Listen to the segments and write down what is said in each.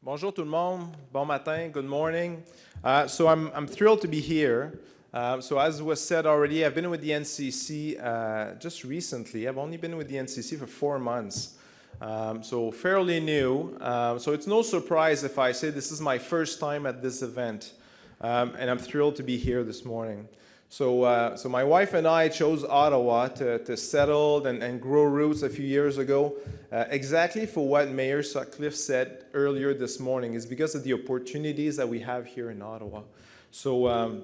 Bonjour tout le monde. Bon matin. Good morning. So I'm thrilled to be here. So as was said already, I've been with the NCC just recently. I've only been with the NCC for 4 months. So fairly new. So it's no surprise if I say this is my first time at this event. And I'm thrilled to be here this morning. So my wife and I chose Ottawa to settle and grow roots a few years ago, exactly for what Mayor Sutcliffe said earlier this morning, is because of the opportunities that we have here in Ottawa. So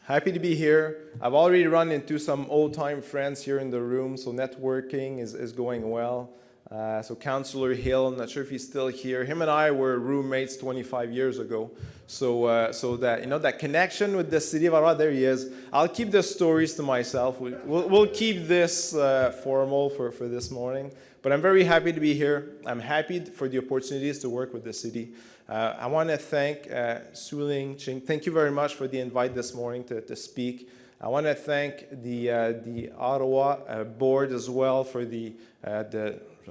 happy to be here. I've already run into some old-time friends here in the room, so networking is going well. So Councillor Hill, I'm not sure if he's still here. Him and I were roommates 25 years ago. So that that connection with the city of Ottawa, there he is. I'll keep the stories to myself. We'll keep this formal for this morning. But I'm very happy to be here. I'm happy for the opportunities to work with the city. I want to thank Su-Ling Ching. Thank you very much for the invite this morning to speak. I want to thank the Ottawa Board as well for the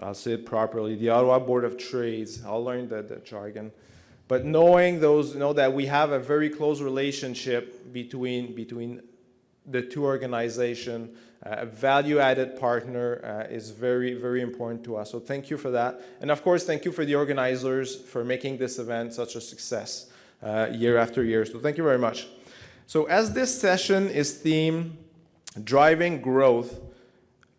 I'll say it properly, the Ottawa Board of Trade. I'll learn the jargon. But knowing those, that we have a very close relationship between the two organizations, a value-added partner is very, very important to us. So thank you for that. And of course, thank you for the organizers for making this event such a success year after year. So thank you very much. So as this session is themed Driving Growth,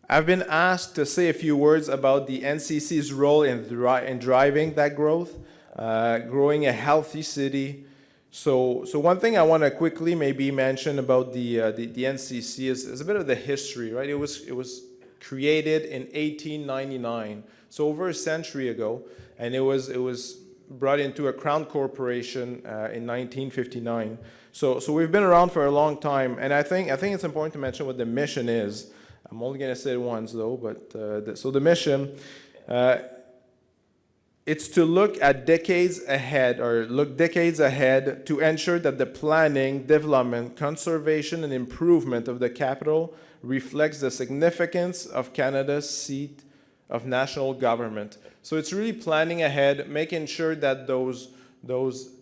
I've been asked to say a few words about the NCC's role in driving that growth, growing a healthy city. So one thing I want to quickly maybe mention about the NCC is a bit of the history, right? It was created in 1899, so over a century ago, and it was brought into a crown corporation in 1959. So we've been around for a long time, and I think it's important to mention what the mission is. I'm only going to say it once, though, but so the mission, it's to look decades ahead to ensure that the planning, development, conservation, and improvement of the capital reflects the significance of Canada's seat of national government. So it's really planning ahead, making sure that those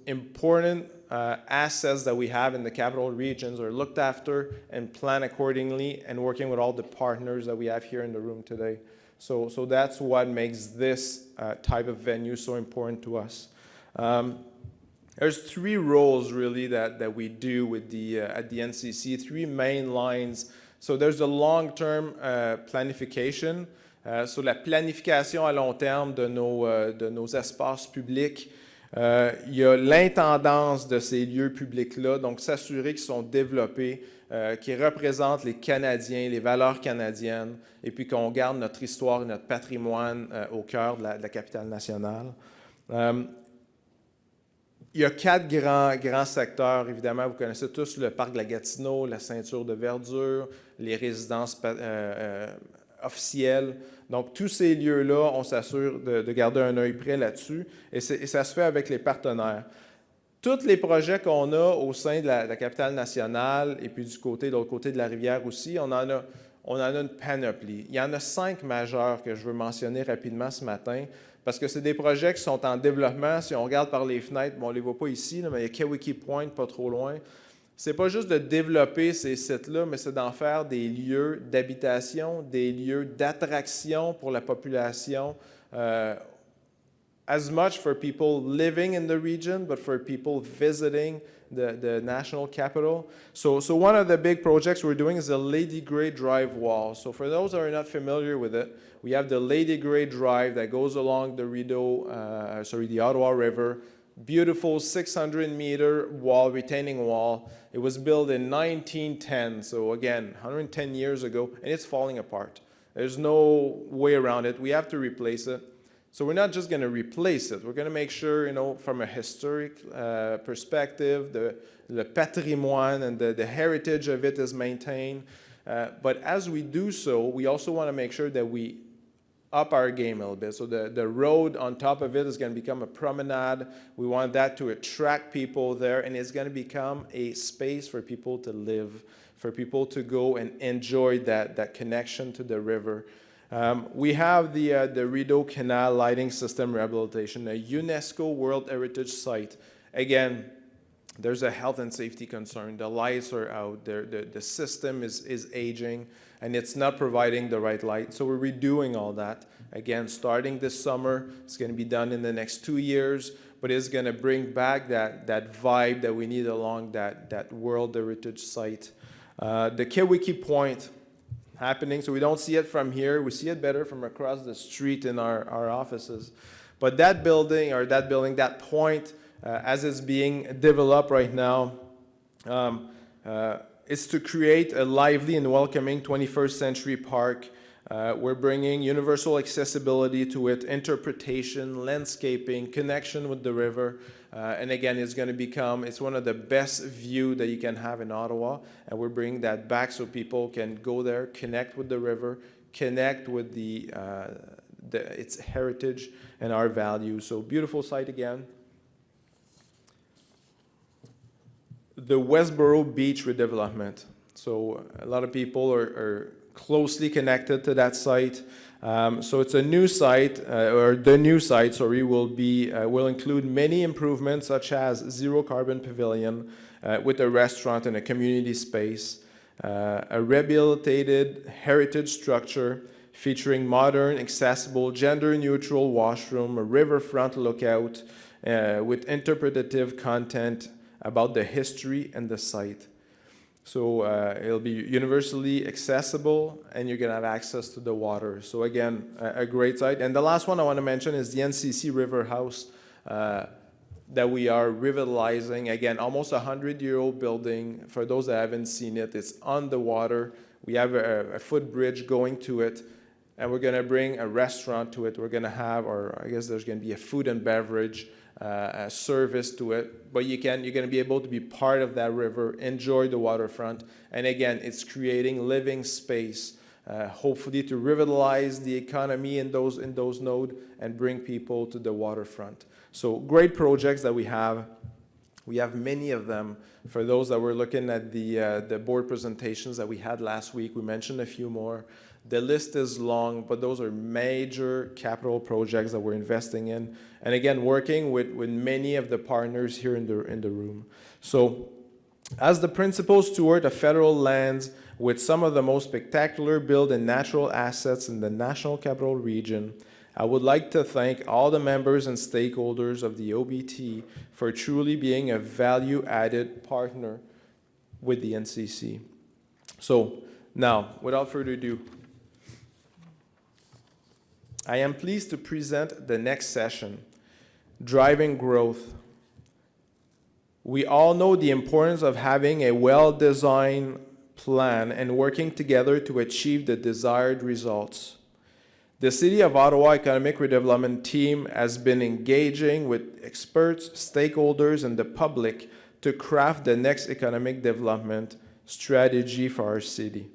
important assets that we have in the capital regions are looked after and planned accordingly, and working with all the partners that we have here in the room today. So that's what makes this type of venue so important to us. There's 3 roles really that we do with at the NCC, 3 main lines. So there's the long-term planification, so la planification à long terme de nos espaces publics. Il y a l'intendance de ces lieux publics-là, donc s'assurer qu'ils sont développés, qui représentent les Canadiens, les valeurs canadiennes, et puis qu'on garde notre histoire et notre patrimoine au cœur de la capitale nationale. Il y a 4 grands secteurs, évidemment, vous connaissez tous le parc de la Gatineau, la ceinture de verdure, les résidences officielles. Donc, tous ces lieux-là, on s'assure de garder un œil près là-dessus, et ça se fait avec les partenaires. Tous les projets qu'on a au sein de la capitale nationale, et puis de l'autre côté de la rivière aussi, on en a une panoplie. Il y en a 5 majeurs que je veux mentionner rapidement ce matin, parce que c'est des projets qui sont en développement. Si on regarde par les fenêtres, bon, on ne les voit pas ici, là, mais il y a Kewiki Point, pas trop loin. C'est pas juste de développer ces sites-là, mais c'est d'en faire des lieux d'habitation, des lieux d'attraction pour la population, as much for people living in the region, but for people visiting the national capital. So one of the big projects we're doing is the Lady Grey Drive wall. So for those that are not familiar with it, we have the Lady Grey Drive that goes along the Ottawa River. Beautiful 600-meter wall, retaining wall. It was built in 1910, so again, 110 years ago, and it's falling apart. There's no way around it. We have to replace it. So we're not just going to replace it. We're going to make sure, from a historic perspective, the patrimoine and the heritage of it is maintained. But as we do so, we also want to make sure that we up our game a little bit. So the road on top of it is going to become a promenade. We want that to attract people there, and it's going to become a space for people to live, for people to go and enjoy that connection to the river. We have the Rideau Canal Lighting System Rehabilitation, a UNESCO World Heritage Site. Again, there's a health and safety concern. The lights are out, the system is aging, and it's not providing the right light. So we're redoing all that. Again, starting this summer, it's going to be done in the next 2 years, but it's going to bring back that vibe that we need along that World Heritage Site. The Kewiki Point happening, so we don't see it from here. We see it better from across the street in our offices. But that building, that point, as it's being developed right now, is to create a lively and welcoming 21st century park. We're bringing universal accessibility to it, interpretation, landscaping, connection with the river. And again, it's going to become, it's one of the best views that you can have in Ottawa. And we're bringing that back so people can go there, connect with the river, connect with its heritage and our values. So beautiful site again. The Westboro Beach redevelopment. So a lot of people are closely connected to that site. So it's a new site, or the new site, sorry, will include many improvements such as zero carbon pavilion with a restaurant and a community space, a rehabilitated heritage structure featuring modern, accessible, gender-neutral washroom, a riverfront lookout with interpretative content about the history and the site. So it'll be universally accessible, and you're going to have access to the water. So again, a great site. And the last one I want to mention is the NCC River House that we are revitalizing. Again, almost a 100-year-old building. For those that haven't seen it, it's on the water. We have a footbridge going to it, and we're going to bring a restaurant to it. We're going to have, or I guess there's going to be a food and beverage service to it, but you're going to be able to be part of that river, enjoy the waterfront, and again, it's creating living space, hopefully to revitalize the economy in those nodes and bring people to the waterfront. So great projects that we have. We have many of them. For those that were looking at the board presentations that we had last week, we mentioned a few more. The list is long, but those are major capital projects that we're investing in. And again, working with many of the partners here in the room. So as the principal steward of federal lands with some of the most spectacular built and natural assets in the National Capital Region, I would like to thank all the members and stakeholders of the OBT for truly being a value-added partner with the NCC. So now, without further ado, I am pleased to present the next session, Driving Growth. We all know the importance of having a well-designed plan and working together to achieve the desired results. The City of Ottawa Economic Redevelopment team has been engaging with experts, stakeholders, and the public to craft the next economic development strategy for our city.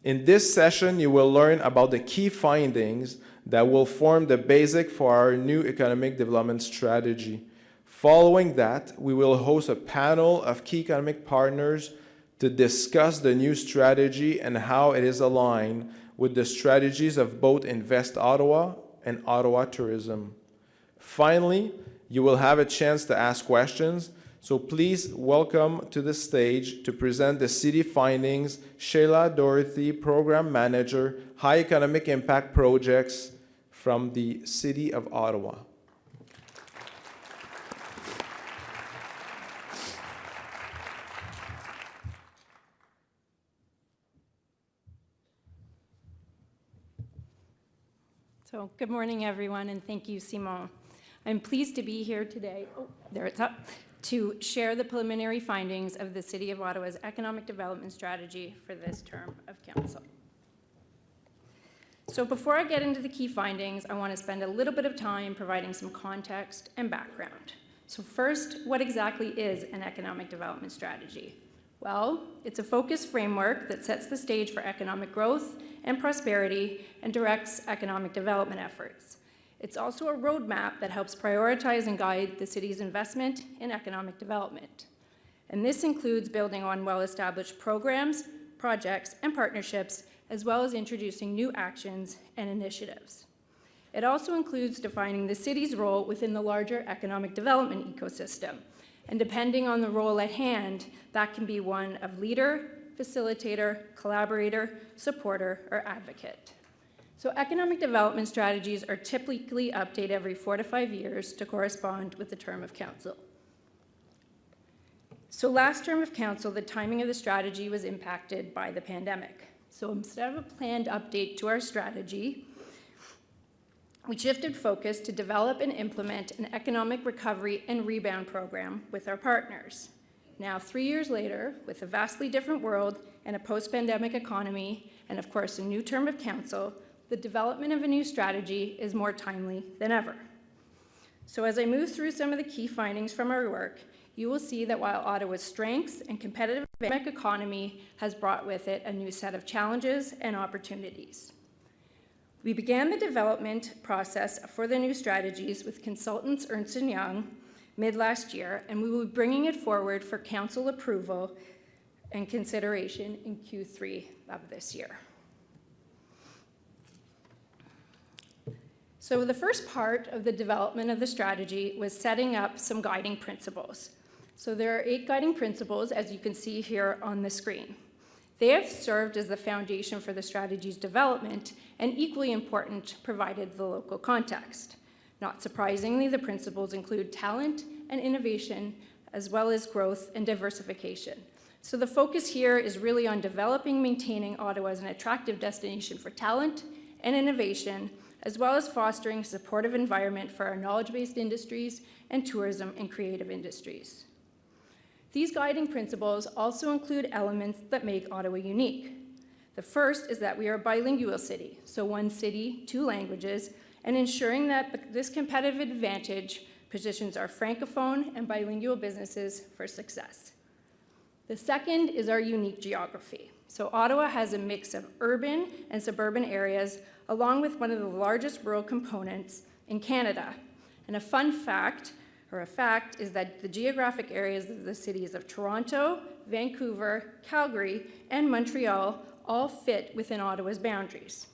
In this session, you will learn about the key findings that will form the basic for our new economic development strategy. Following that, we will host a panel of key economic partners to discuss the new strategy and how it is aligned with the strategies of both Invest Ottawa and Ottawa Tourism. Finally, you will have a chance to ask questions, so please welcome to the stage to present the city findings, Sheila Dorothy, Program Manager, High Economic Impact Projects from the City of Ottawa. So good morning, everyone, and thank you, Simon. I'm pleased to be here today, to share the preliminary findings of the City of Ottawa's economic development strategy for this term of council. So before I get into the key findings, I want to spend a little bit of time providing some context and background. So first, what exactly is an economic development strategy? Well, it's a focused framework that sets the stage for economic growth and prosperity and directs economic development efforts. It's also a roadmap that helps prioritize and guide the city's investment in economic development. And this includes building on well-established programs, projects, and partnerships as well as introducing new actions and initiatives. It also includes defining the city's role within the larger economic development ecosystem. And depending on the role at hand, that can be one of leader, facilitator, collaborator, supporter, or advocate. So economic development strategies are typically updated every 4 to 5 years to correspond with the term of council. So last term of council, the timing of the strategy was impacted by the pandemic. So instead of a planned update to our strategy, we shifted focus to develop and implement an economic recovery and rebound program with our partners. Now, 3 years later, with a vastly different world and a post-pandemic economy, and of course a new term of council, the development of a new strategy is more timely than ever. So as I move through some of the key findings from our work, you will see that while Ottawa's strengths and competitive economy has brought with it a new set of challenges and opportunities. We began the development process for the new strategies with consultants Ernst & Young mid last year, and we will be bringing it forward for council approval and consideration in Q3 of this year. So the first part of the development of the strategy was setting up some guiding principles. So there are 8 guiding principles, as you can see here on the screen. They have served as the foundation for the strategy's development and equally important provided the local context. Not surprisingly, the principles include talent and innovation, as well as growth and diversification. So the focus here is really on developing, maintaining Ottawa as an attractive destination for talent and innovation, as well as fostering a supportive environment for our knowledge-based industries and tourism and creative industries. These guiding principles also include elements that make Ottawa unique. The first is that we are a bilingual city, so 1 city, 2 languages, and ensuring that this competitive advantage positions our francophone and bilingual businesses for success. The second is our unique geography. So Ottawa has a mix of urban and suburban areas, along with one of the largest rural components in Canada. And a fun fact, or a fact, is that the geographic areas of the cities of Toronto, Vancouver, Calgary, and Montreal all fit within Ottawa's boundaries.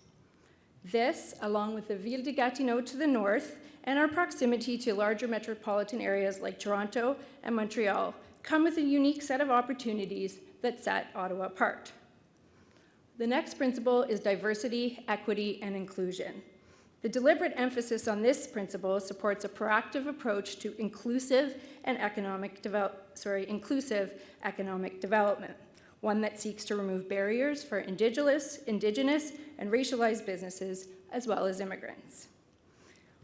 This, along with the Ville de Gatineau to the north, and our proximity to larger metropolitan areas like Toronto and Montreal, come with a unique set of opportunities that set Ottawa apart. The next principle is diversity, equity, and inclusion. The deliberate emphasis on this principle supports a proactive approach to inclusive economic development, one that seeks to remove barriers for Indigenous, and racialized businesses, as well as immigrants.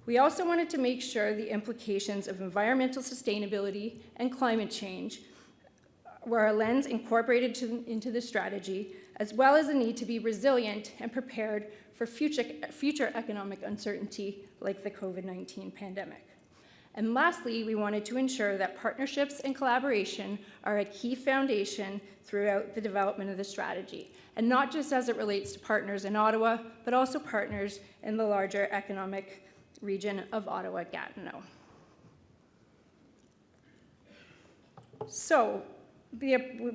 We also wanted to make sure the implications of environmental sustainability and climate change were a lens incorporated into the strategy, as well as the need to be resilient and prepared for future economic uncertainty like the COVID-19 pandemic. And lastly, we wanted to ensure that partnerships and collaboration are a key foundation throughout the development of the strategy, and not just as it relates to partners in Ottawa, but also partners in the larger economic region of Ottawa-Gatineau. So,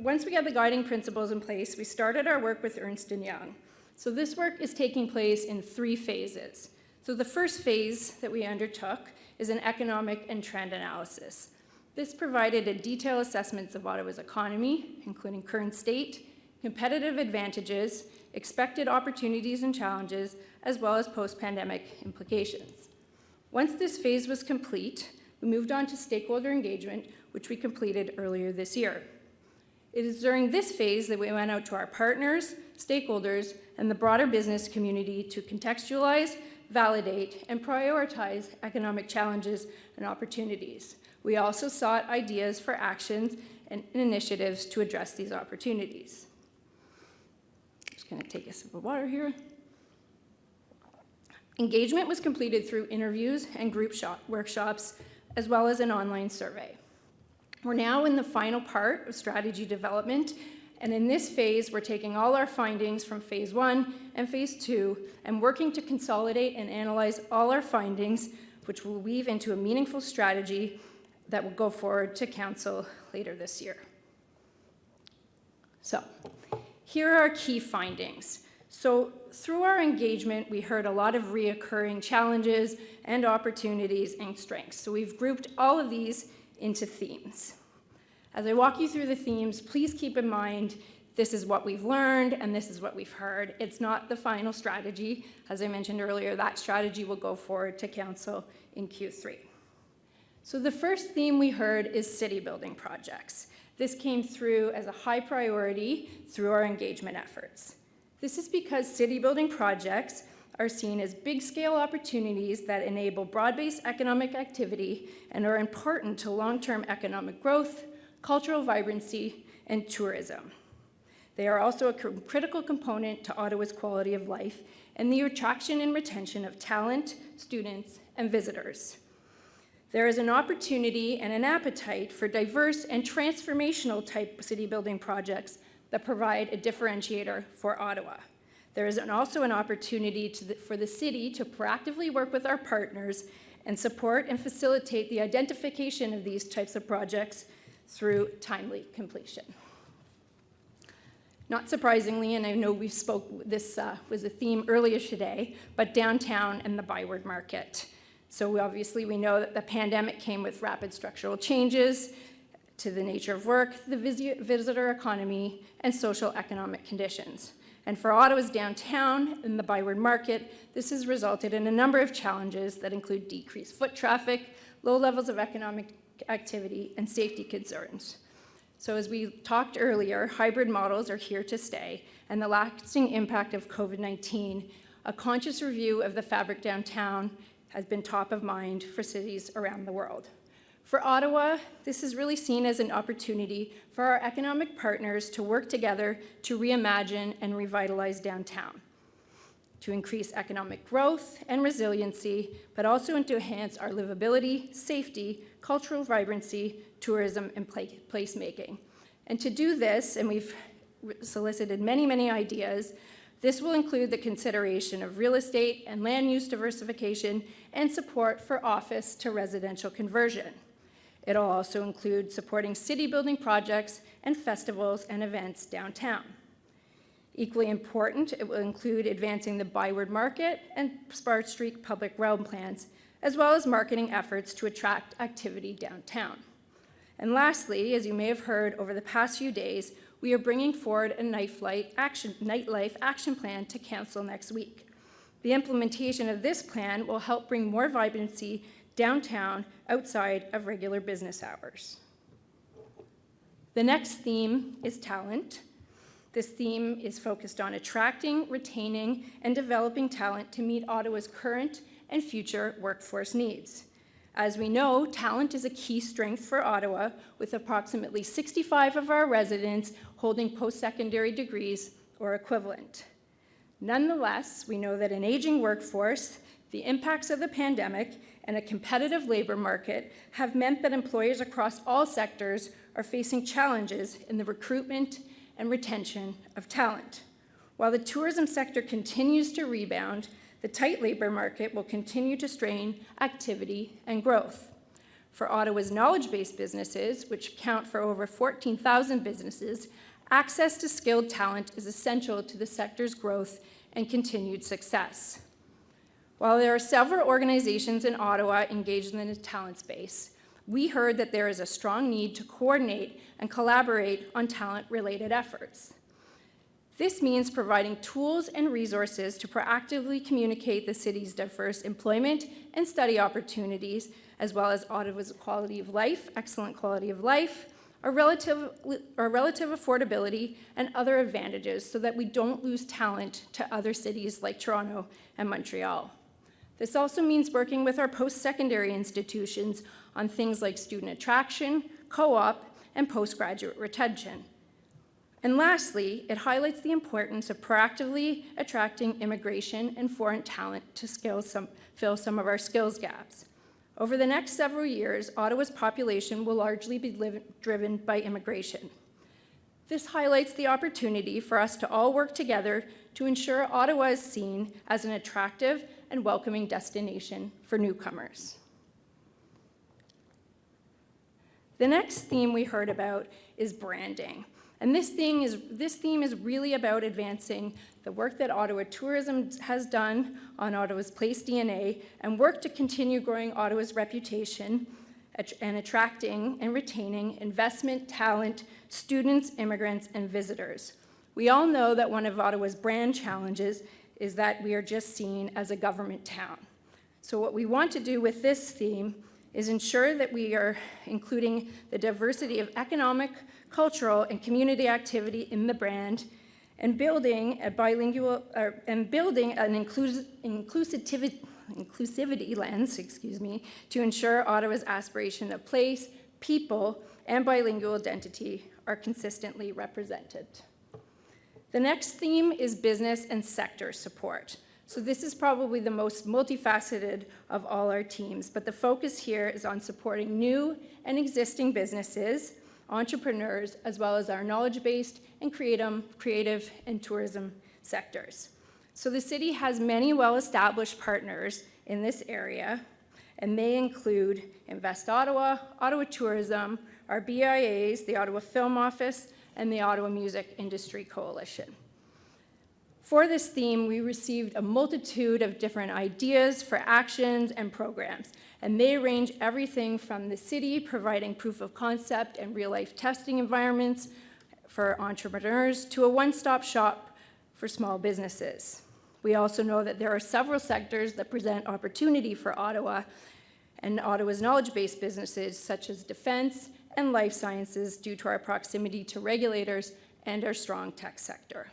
once we got the guiding principles in place, we started our work with Ernst & Young. So this work is taking place in 3 phases. So the first phase that we undertook is an economic and trend analysis. This provided a detailed assessment of Ottawa's economy, including current state, competitive advantages, expected opportunities and challenges, as well as post-pandemic implications. Once this phase was complete, we moved on to stakeholder engagement, which we completed earlier this year. It is during this phase that we went out to our partners, stakeholders, and the broader business community to contextualize, validate, and prioritize economic challenges and opportunities. We also sought ideas for actions and initiatives to address these opportunities. Just gonna take a sip of water here. Engagement was completed through interviews and group workshops, as well as an online survey. We're now in the final part of strategy development, and in this phase, we're taking all our findings from phase 1 and phase 2 and working to consolidate and analyze all our findings, which will weave into a meaningful strategy that will go forward to council later this year. So, here are our key findings. So through our engagement, we heard a lot of reoccurring challenges and opportunities and strengths. So we've grouped all of these into themes. As I walk you through the themes, please keep in mind this is what we've learned and this is what we've heard. It's not the final strategy. As I mentioned earlier, that strategy will go forward to Council in Q3. So the first theme we heard is city building projects. This came through as a high priority through our engagement efforts. This is because city building projects are seen as big-scale opportunities that enable broad-based economic activity and are important to long-term economic growth, cultural vibrancy, and tourism. They are also a critical component to Ottawa's quality of life and the attraction and retention of talent, students, and visitors. There is an opportunity and an appetite for diverse and transformational type city building projects that provide a differentiator for Ottawa. There is also an opportunity for the city to proactively work with our partners and support and facilitate the identification of these types of projects through timely completion. Not surprisingly, and I know this was a theme earlier today, but downtown and the Byward Market. So we know that the pandemic came with rapid structural changes to the nature of work, the visitor economy, and social economic conditions. And for Ottawa's downtown and the Byward Market, this has resulted in a number of challenges that include decreased foot traffic, low levels of economic activity, and safety concerns. So as we talked earlier, hybrid models are here to stay, and the lasting impact of COVID-19, a conscious review of the fabric downtown has been top of mind for cities around the world. For Ottawa, this is really seen as an opportunity for our economic partners to work together to reimagine and revitalize downtown, to increase economic growth and resiliency, but also to enhance our livability, safety, cultural vibrancy, tourism, and placemaking. And to do this, and we've solicited many ideas, this will include the consideration of real estate and land use diversification and support for office to residential conversion. It'll also include supporting city building projects and festivals and events downtown. Equally important, it will include advancing the Byward Market and Spark Street public realm plans, as well as marketing efforts to attract activity downtown. And lastly, as you may have heard over the past few days, we are bringing forward a nightlife action plan to Council next week. The implementation of this plan will help bring more vibrancy downtown outside of regular business hours. The next theme is talent. This theme is focused on attracting, retaining, and developing talent to meet Ottawa's current and future workforce needs. As we know, talent is a key strength for Ottawa, with approximately 65% of our residents holding post-secondary degrees or equivalent. Nonetheless, we know that an aging workforce, the impacts of the pandemic, and a competitive labor market have meant that employers across all sectors are facing challenges in the recruitment and retention of talent. While the tourism sector continues to rebound, the tight labor market will continue to strain activity and growth. For Ottawa's knowledge-based businesses, which account for over 14,000 businesses, access to skilled talent is essential to the sector's growth and continued success. While there are several organizations in Ottawa engaged in the talent space, we heard that there is a strong need to coordinate and collaborate on talent-related efforts. This means providing tools and resources to proactively communicate the city's diverse employment and study opportunities, as well as Ottawa's quality of life, excellent quality of life, our relative affordability, and other advantages so that we don't lose talent to other cities like Toronto and Montreal. This also means working with our post-secondary institutions on things like student attraction, co-op, and postgraduate retention. And lastly, it highlights the importance of proactively attracting immigration and foreign talent to fill some of our skills gaps. Over the next several years, Ottawa's population will largely be driven by immigration. This highlights the opportunity for us to all work together to ensure Ottawa is seen as an attractive and welcoming destination for newcomers. The next theme we heard about is branding. And this theme is really about advancing the work that Ottawa Tourism has done on Ottawa's Place DNA and work to continue growing Ottawa's reputation and attracting and retaining investment, talent, students, immigrants, and visitors. We all know that one of Ottawa's brand challenges is that we are just seen as a government town. So what we want to do with this theme is ensure that we are including the diversity of economic, cultural, and community activity in the brand, and building an inclusivity lens, to ensure Ottawa's aspiration of place, people, and bilingual identity are consistently represented. The next theme is business and sector support. So this is probably the most multifaceted of all our teams, but the focus here is on supporting new and existing businesses, entrepreneurs, as well as our knowledge-based and creative and tourism sectors. So the city has many well-established partners in this area, and they include Invest Ottawa, Ottawa Tourism, our BIAs, the Ottawa Film Office, and the Ottawa Music Industry Coalition. For this theme, we received a multitude of different ideas for actions and programs, and they range everything from the city providing proof of concept and real-life testing environments for entrepreneurs to a one-stop shop for small businesses. We also know that there are several sectors that present opportunity for Ottawa and Ottawa's knowledge-based businesses, such as defense and life sciences, due to our proximity to regulators and our strong tech sector.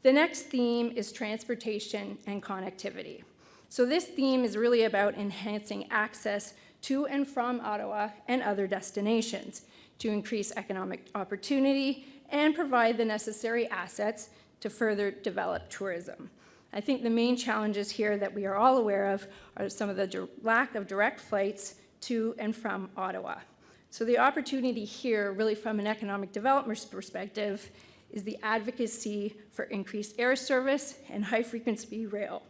The next theme is transportation and connectivity. So this theme is really about enhancing access to and from Ottawa and other destinations to increase economic opportunity and provide the necessary assets to further develop tourism. I think the main challenges here that we are all aware of are some of the lack of direct flights to and from Ottawa. So the opportunity here, really from an economic development perspective, is the advocacy for increased air service and high-frequency rail.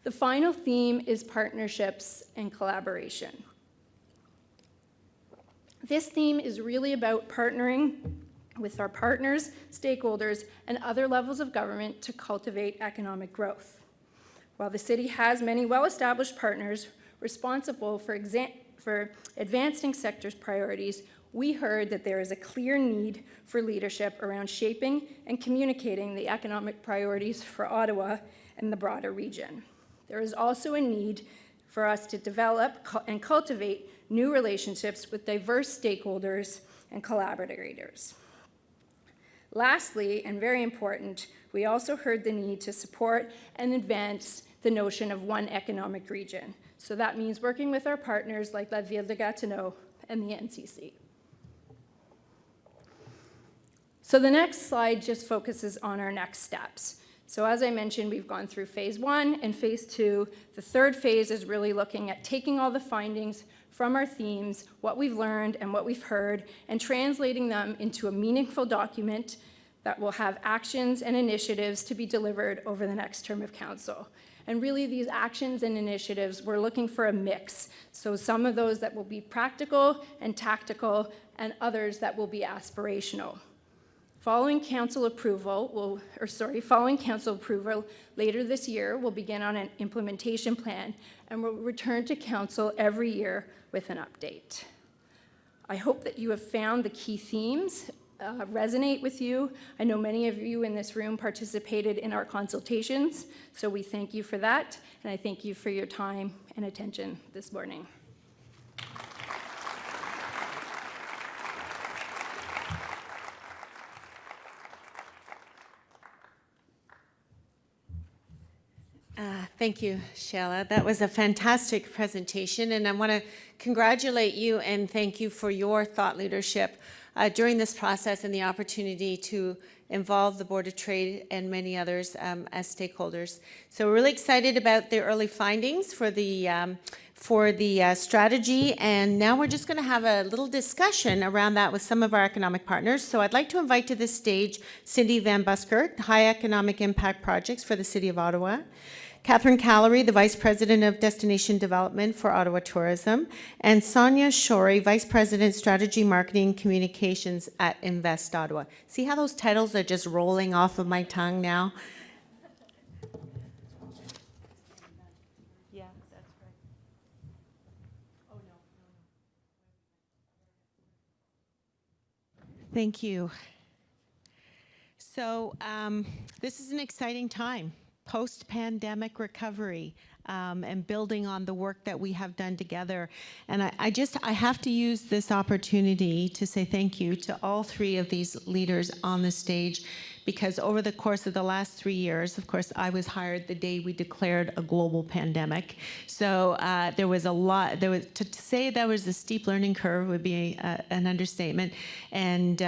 The final theme is partnerships and collaboration. This theme is really about partnering with our partners, stakeholders, and other levels of government to cultivate economic growth. While the city has many well-established partners responsible for advancing sector's priorities, we heard that there is a clear need for leadership around shaping and communicating the economic priorities for Ottawa and the broader region. There is also a need for us to develop and cultivate new relationships with diverse stakeholders and collaborators. Lastly, and very important, we also heard the need to support and advance the notion of one economic region. So that means working with our partners like La Ville de Gatineau and the NCC. So the next slide just focuses on our next steps. So as I mentioned, we've gone through phase 1 and phase 2. The third phase is really looking at taking all the findings from our themes, what we've learned and what we've heard, and translating them into a meaningful document that will have actions and initiatives to be delivered over the next term of council. And really these actions and initiatives, we're looking for a mix. So some of those that will be practical and tactical, and others that will be aspirational. Following council approval later this year, we'll begin on an implementation plan and we'll return to council every year with an update. I hope that you have found the key themes resonate with you. I know many of you in this room participated in our consultations, so we thank you for that, and I thank you for your time and attention this morning. Thank you, Sheila. That was a fantastic presentation, and I want to congratulate you and thank you for your thought leadership during this process and the opportunity to involve the Board of Trade and many others as stakeholders. So we're really excited about the early findings for the strategy, and now we're just going to have a little discussion around that with some of our economic partners. So I'd like to invite to this stage Cindy Van Buskert, High Economic Impact Projects for the City of Ottawa, Catherine Callery, the Vice President of Destination Development for Ottawa Tourism, and Sonia Shorey, Vice President, Strategy, Marketing, Communications at Invest Ottawa. See how those titles are just rolling off of my tongue now? Yeah, that's right. Oh, no. Thank you. So this is an exciting time, post-pandemic recovery, and building on the work that we have done together. And I have to use this opportunity to say thank you to all three of these leaders on the stage, because over the course of the last 3 years, of course, I was hired the day we declared a global pandemic. So there was a lot, to say there was a steep learning curve would be an understatement. And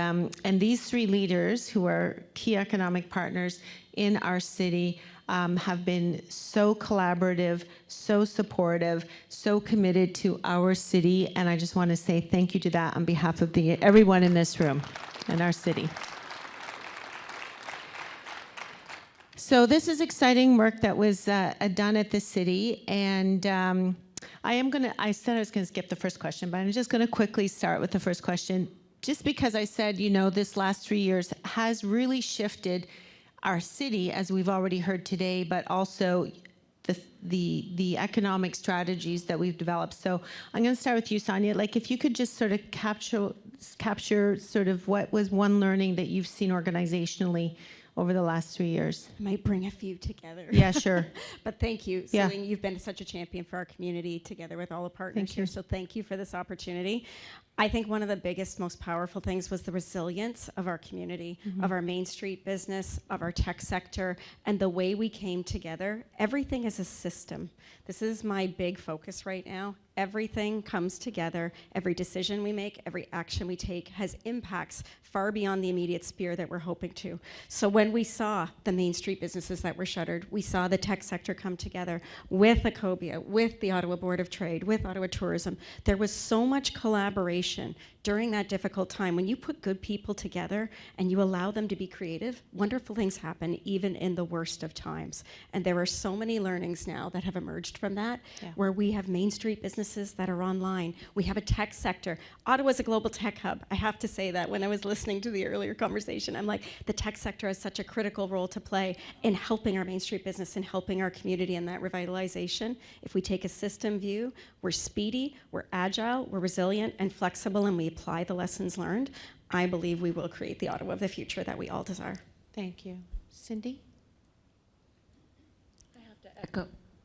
these three leaders, who are key economic partners in our city, have been so collaborative, so supportive, so committed to our city. And I just want to say thank you to that on behalf of everyone in this room and our city. So this is exciting work that was done at the city, and I said I was going to skip the first question, but I'm just going to quickly start with the first question, just because I said, this last 3 years has really shifted our city, as we've already heard today, but also the economic strategies that we've developed. So I'm going to start with you, Sonia. Like, if you could just sort of capture sort of what was one learning that you've seen organizationally over the last 3 years. I might bring a few together. Yeah, sure. But thank you, Yeah. Celine. You've been such a champion for our community together with all the partners Thank you. here. So thank you for this opportunity. I think one of the biggest, most powerful things was the resilience of our community, of our Main Street business, of our tech sector, and the way we came together. Everything is a system. This is my big focus right now. Everything comes together. Every decision we make, every action we take has impacts far beyond the immediate sphere that we're hoping to. So when we saw the Main Street businesses that were shuttered, we saw the tech sector come together with Ecobia, with the Ottawa Board of Trade, with Ottawa Tourism. There was so much collaboration during that difficult time. When you put good people together and you allow them to be creative, wonderful things happen even in the worst of times. And there are so many learnings now that have emerged from that, where we have Main Street businesses that are online. We have a tech sector. Ottawa's a global tech hub. I have to say that when I was listening to the earlier conversation, I'm like, the tech sector has such a critical role to play in helping our Main Street business and helping our community in that revitalization. If we take a system view, we're speedy, we're agile, we're resilient and flexible, and we apply the lessons learned, I believe we will create the Ottawa of the future that we all desire. Thank you. Cindy?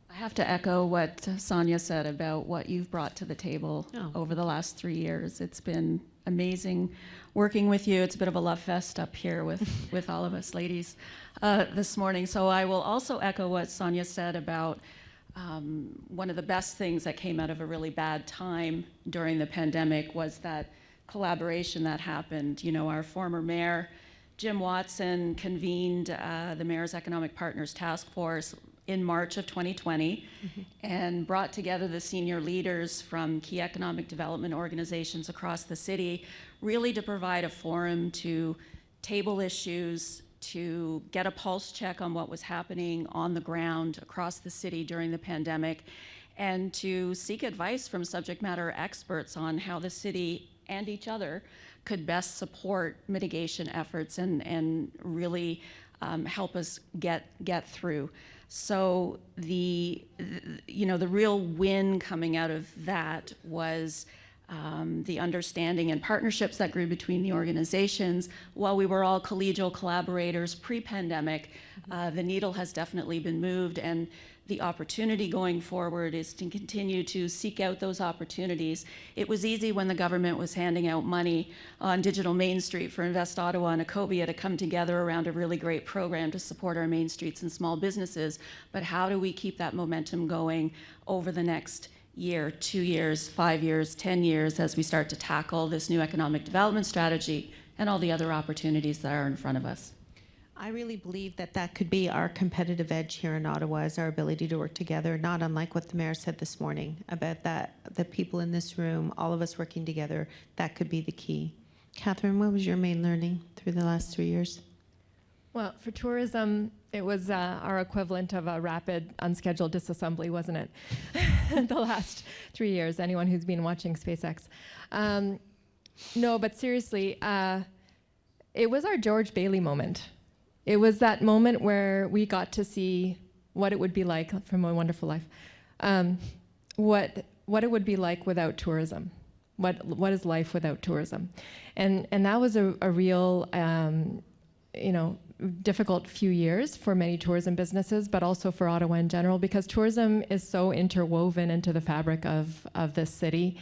I have to echo what Sonia said about what you've brought to the table over the last 3 years. It's been amazing working with you. It's a bit of a love fest up here with all of us ladies this morning. So I will also echo what Sonia said about one of the best things that came out of a really bad time during the pandemic was that collaboration that happened. Our former mayor, Jim Watson, convened the Mayor's Economic Partners Task Force in March of 2020 and brought together the senior leaders from key economic development organizations across the city, really to provide a forum to table issues, to get a pulse check on what was happening on the ground across the city during the pandemic, and to seek advice from subject matter experts on how the city and each other could best support mitigation efforts and really help us get through. So the real win coming out of that was the understanding and partnerships that grew between the organizations. While we were all collegial collaborators pre-pandemic, the needle has definitely been moved, and the opportunity going forward is to continue to seek out those opportunities. It was easy when the government was handing out money on Digital Main Street for Invest Ottawa and Ecobia to come together around a really great program to support our main streets and small businesses. But how do we keep that momentum going over the next year, 2 years, 5 years, 10 years as we start to tackle this new economic development strategy and all the other opportunities that are in front of us? I really believe that could be our competitive edge here in Ottawa, is our ability to work together, not unlike what the mayor said this morning about that, the people in this room, all of us working together, that could be the key. Catherine, what was your main learning through the last 3 years? Well, for tourism, it was our equivalent of a rapid unscheduled disassembly, wasn't it? The last 3 years, anyone who's been watching SpaceX. No, but seriously, it was our George Bailey moment. It was that moment where we got to see what it would be like from A Wonderful Life, what it would be like without tourism. What is life without tourism? And that was a real, difficult few years for many tourism businesses, but also for Ottawa in general, because tourism is so interwoven into the fabric of this city.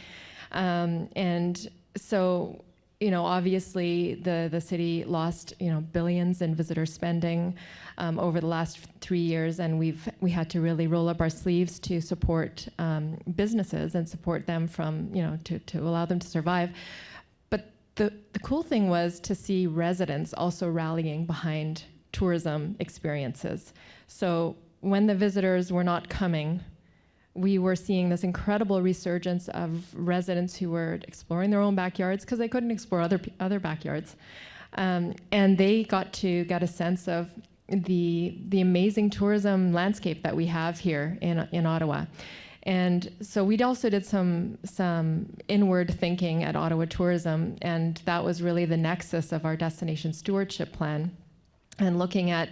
And so, obviously the city lost, billions in visitor spending over the last 3 years, and we had to really roll up our sleeves to support businesses and support them from, to allow them to survive. But the cool thing was to see residents also rallying behind tourism experiences. So when the visitors were not coming, we were seeing this incredible resurgence of residents who were exploring their own backyards because they couldn't explore other backyards. And they got to get a sense of the amazing tourism landscape that we have here in Ottawa. And so we also did some inward thinking at Ottawa Tourism, and that was really the nexus of our destination stewardship plan, and looking at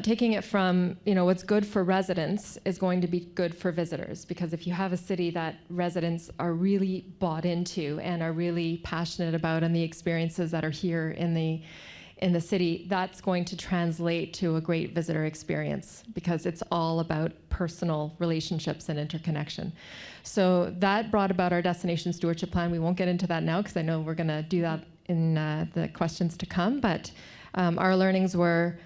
taking it from, what's good for residents is going to be good for visitors, because if you have a city that residents are really bought into and are really passionate about, and the experiences that are here in the city, that's going to translate to a great visitor experience, because it's all about personal relationships and interconnection. So that brought about our destination stewardship plan. We won't get into that now because I know we're going to do that in the questions to come, but our learnings were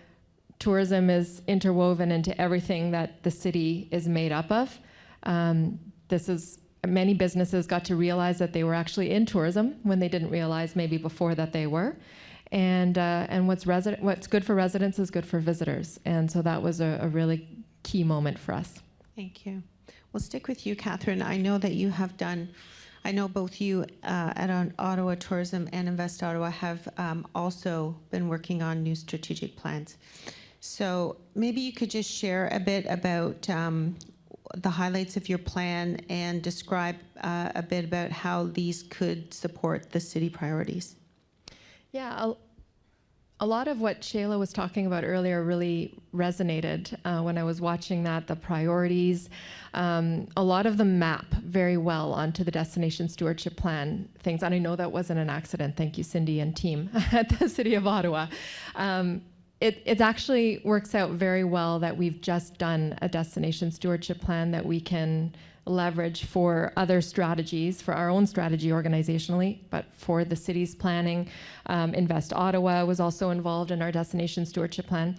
tourism is interwoven into everything that the city is made up of. Many businesses got to realize that they were actually in tourism when they didn't realize maybe before that they were. And what's good for residents is good for visitors. And so that was a really key moment for us. Thank you. We'll stick with you, Catherine. I know that you have done, I know both you at Ottawa Tourism and Invest Ottawa have also been working on new strategic plans. So maybe you could just share a bit about the highlights of your plan and describe a bit about how these could support the city priorities. Yeah, a lot of what Shayla was talking about earlier really resonated when I was watching that, the priorities. A lot of them map very well onto the destination stewardship plan things. And I know that wasn't an accident. Thank you, Cindy and team at the City of Ottawa. It actually works out very well that we've just done a destination stewardship plan that we can leverage for other strategies, for our own strategy organizationally, but for the city's planning. Invest Ottawa was also involved in our destination stewardship plan.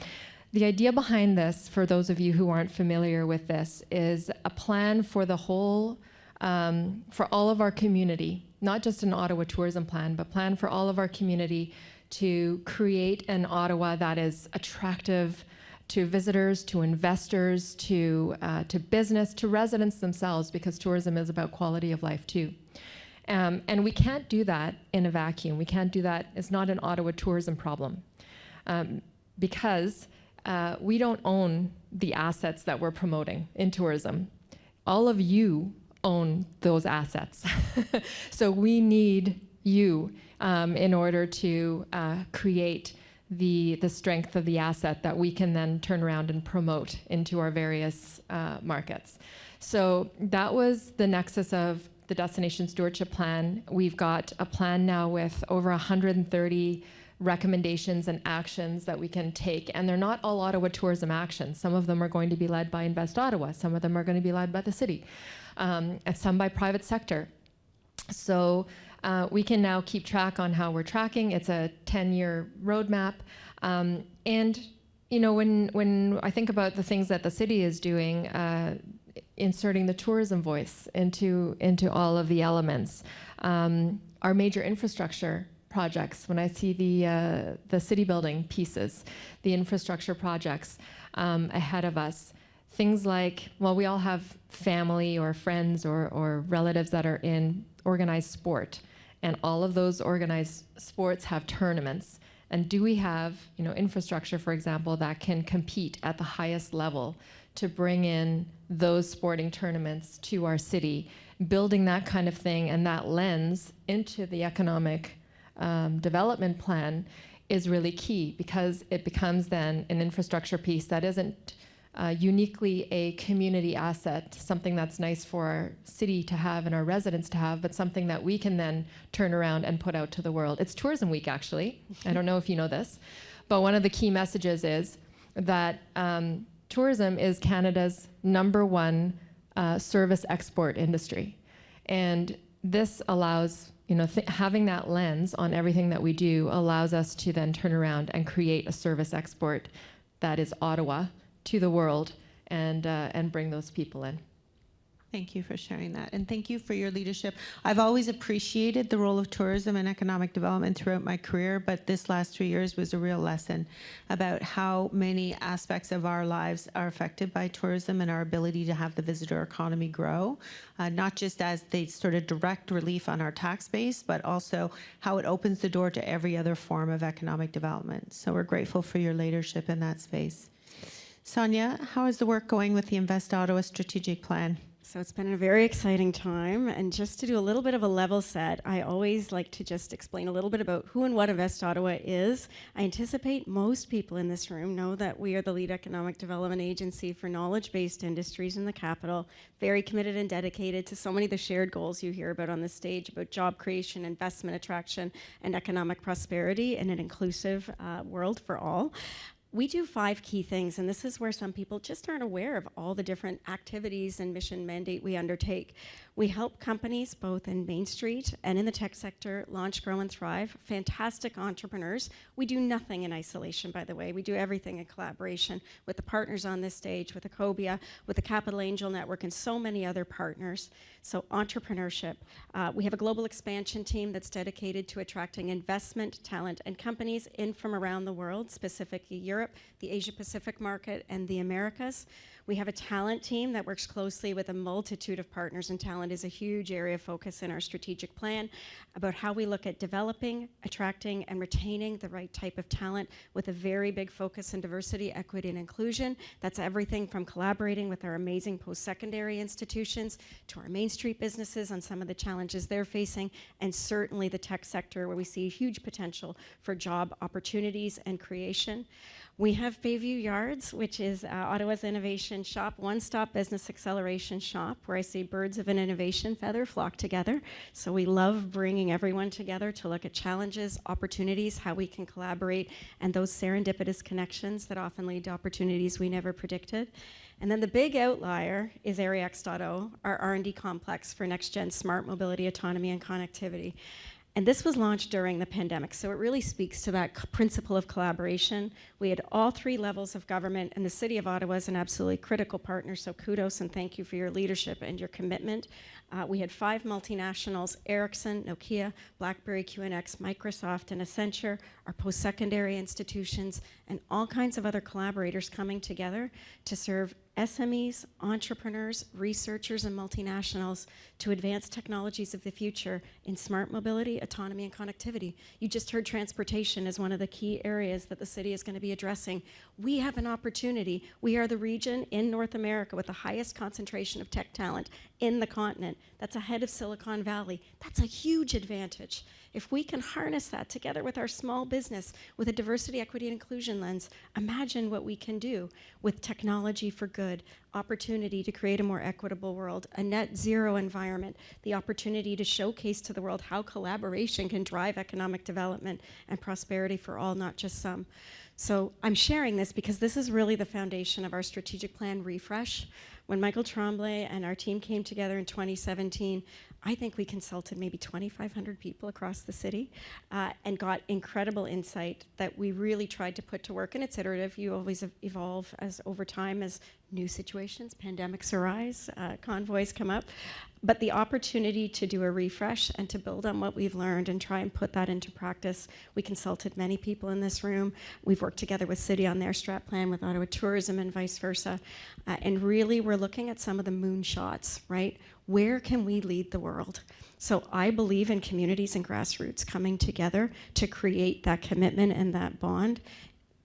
The idea behind this, for those of you who aren't familiar with this, is a plan for the whole, for all of our community, not just an Ottawa tourism plan, but plan for all of our community to create an Ottawa that is attractive to visitors, to investors, to business, to residents themselves, because tourism is about quality of life too. And we can't do that in a vacuum. We can't do that. It's not an Ottawa tourism problem, because we don't own the assets that we're promoting in tourism. All of you own those assets. So we need you in order to create the strength of the asset that we can then turn around and promote into our various markets. So that was the nexus of the Destination Stewardship Plan. We've got a plan now with over 130 recommendations and actions that we can take, and they're not all Ottawa tourism actions. Some of them are going to be led by Invest Ottawa, some of them are going to be led by the city, and some by private sector. So we can now keep track on how we're tracking. It's a 10-year roadmap. And when I think about the things that the city is doing, inserting the tourism voice into all of the elements, our major infrastructure projects, when I see the city building pieces, the infrastructure projects ahead of us, things like, well, we all have family or friends or relatives that are in organized sport. And all of those organized sports have tournaments. And do we have, infrastructure, for example, that can compete at the highest level to bring in those sporting tournaments to our city? Building that kind of thing and that lens into the economic development plan is really key, because it becomes then an infrastructure piece that isn't uniquely a community asset, something that's nice for our city to have and our residents to have, but something that we can then turn around and put out to the world. It's Tourism Week, actually. I don't know if you know this, but one of the key messages is that tourism is Canada's #1 service export industry. And this allows, having that lens on everything that we do allows us to then turn around and create a service export that is Ottawa to the world, and bring those people in. Thank you for sharing that, and thank you for your leadership. I've always appreciated the role of tourism and economic development throughout my career, but this last 3 years was a real lesson about how many aspects of our lives are affected by tourism and our ability to have the visitor economy grow, not just as the sort of direct relief on our tax base, but also how it opens the door to every other form of economic development. So we're grateful for your leadership in that space. Sonia, how is the work going with the Invest Ottawa strategic plan? So it's been a very exciting time, and just to do a little bit of a level set, I always like to just explain a little bit about who and what Invest Ottawa is. I anticipate most people in this room know that we are the lead economic development agency for knowledge-based industries in the capital, very committed and dedicated to so many of the shared goals you hear about on the stage, about job creation, investment attraction, and economic prosperity in an inclusive world for all. We do 5 key things, and this is where some people just aren't aware of all the different activities and mission mandate we undertake. We help companies both in Main Street and in the tech sector launch, grow, and thrive. Fantastic entrepreneurs. We do nothing in isolation, by the way. We do everything in collaboration with the partners on this stage, with Ecobia, with the Capital Angel Network, and so many other partners. So entrepreneurship. We have a global expansion team that's dedicated to attracting investment, talent, and companies in from around the world, specifically Europe, the Asia-Pacific market, and the Americas. We have a talent team that works closely with a multitude of partners, and talent is a huge area of focus in our strategic plan about how we look at developing, attracting, and retaining the right type of talent with a very big focus on diversity, equity, and inclusion. That's everything from collaborating with our amazing post-secondary institutions to our Main Street businesses on some of the challenges they're facing, and certainly the tech sector where we see huge potential for job opportunities and creation. We have Bayview Yards, which is Ottawa's innovation shop, one-stop business acceleration shop, where I see birds of an innovation feather flock together. So we love bringing everyone together to look at challenges, opportunities, how we can collaborate, and those serendipitous connections that often lead to opportunities we never predicted. And then the big outlier is AreaX.0, our R&D complex for next-gen smart mobility, autonomy, and connectivity. And this was launched during the pandemic, so it really speaks to that principle of collaboration. We had all 3 levels of government, and the City of Ottawa is an absolutely critical partner, so kudos and thank you for your leadership and your commitment. We had 5 multinationals, Ericsson, Nokia, BlackBerry, QNX, Microsoft, and Accenture, our post-secondary institutions, and all kinds of other collaborators coming together to serve SMEs, entrepreneurs, researchers, and multinationals to advance technologies of the future in smart mobility, autonomy, and connectivity. You just heard transportation as one of the key areas that the city is going to be addressing. We have an opportunity. We are the region in North America with the highest concentration of tech talent in the continent. That's ahead of Silicon Valley. That's a huge advantage. If we can harness that together with our small business, with a diversity, equity, and inclusion lens, imagine what we can do with technology for good, opportunity to create a more equitable world, a net zero environment, the opportunity to showcase to the world how collaboration can drive economic development and prosperity for all, not just some. So I'm sharing this because this is really the foundation of our strategic plan refresh. When Michael Tremblay and our team came together in 2017, I think we consulted maybe 2,500 people across the city and got incredible insight that we really tried to put to work. And it's iterative. You always evolve as over time as new situations, pandemics arise, convoys come up, but the opportunity to do a refresh and to build on what we've learned and try and put that into practice. We consulted many people in this room. We've worked together with City on their strat plan, with Ottawa Tourism and vice versa. And really we're looking at some of the moonshots, right? Where can we lead the world? So I believe in communities and grassroots coming together to create that commitment and that bond.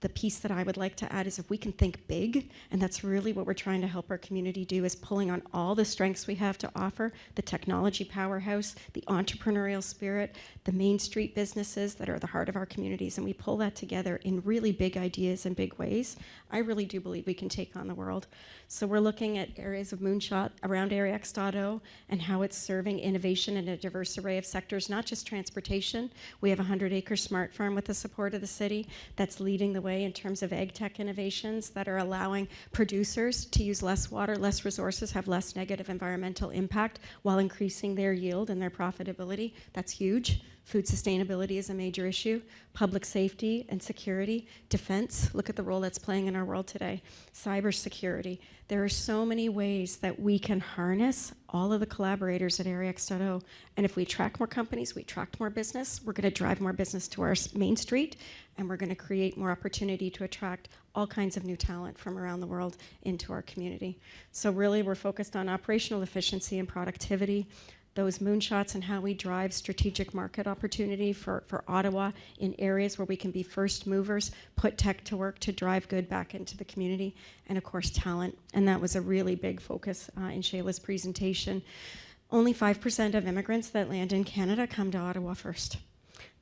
The piece that I would like to add is if we can think big, and that's really what we're trying to help our community do, is pulling on all the strengths we have to offer, the technology powerhouse, the entrepreneurial spirit, the Main Street businesses that are the heart of our communities, and we pull that together in really big ideas and big ways. I really do believe we can take on the world. So we're looking at areas of moonshot around Area X.0 and how it's serving innovation in a diverse array of sectors, not just transportation. We have a 100-acre smart farm with the support of the city that's leading the way in terms of ag tech innovations that are allowing producers to use less water, less resources, have less negative environmental impact while increasing their yield and their profitability. That's huge. Food sustainability is a major issue. Public safety and security, defense, look at the role that's playing in our world today. Cybersecurity. There are so many ways that we can harness all of the collaborators at Area X.0. And if we attract more companies, we attract more business, we're gonna drive more business to our Main Street, and we're gonna create more opportunity to attract all kinds of new talent from around the world into our community. So really we're focused on operational efficiency and productivity, those moonshots and how we drive strategic market opportunity for Ottawa in areas where we can be first movers, put tech to work to drive good back into the community, and of course talent. And that was a really big focus in Shayla's presentation. Only 5% of immigrants that land in Canada come to Ottawa first.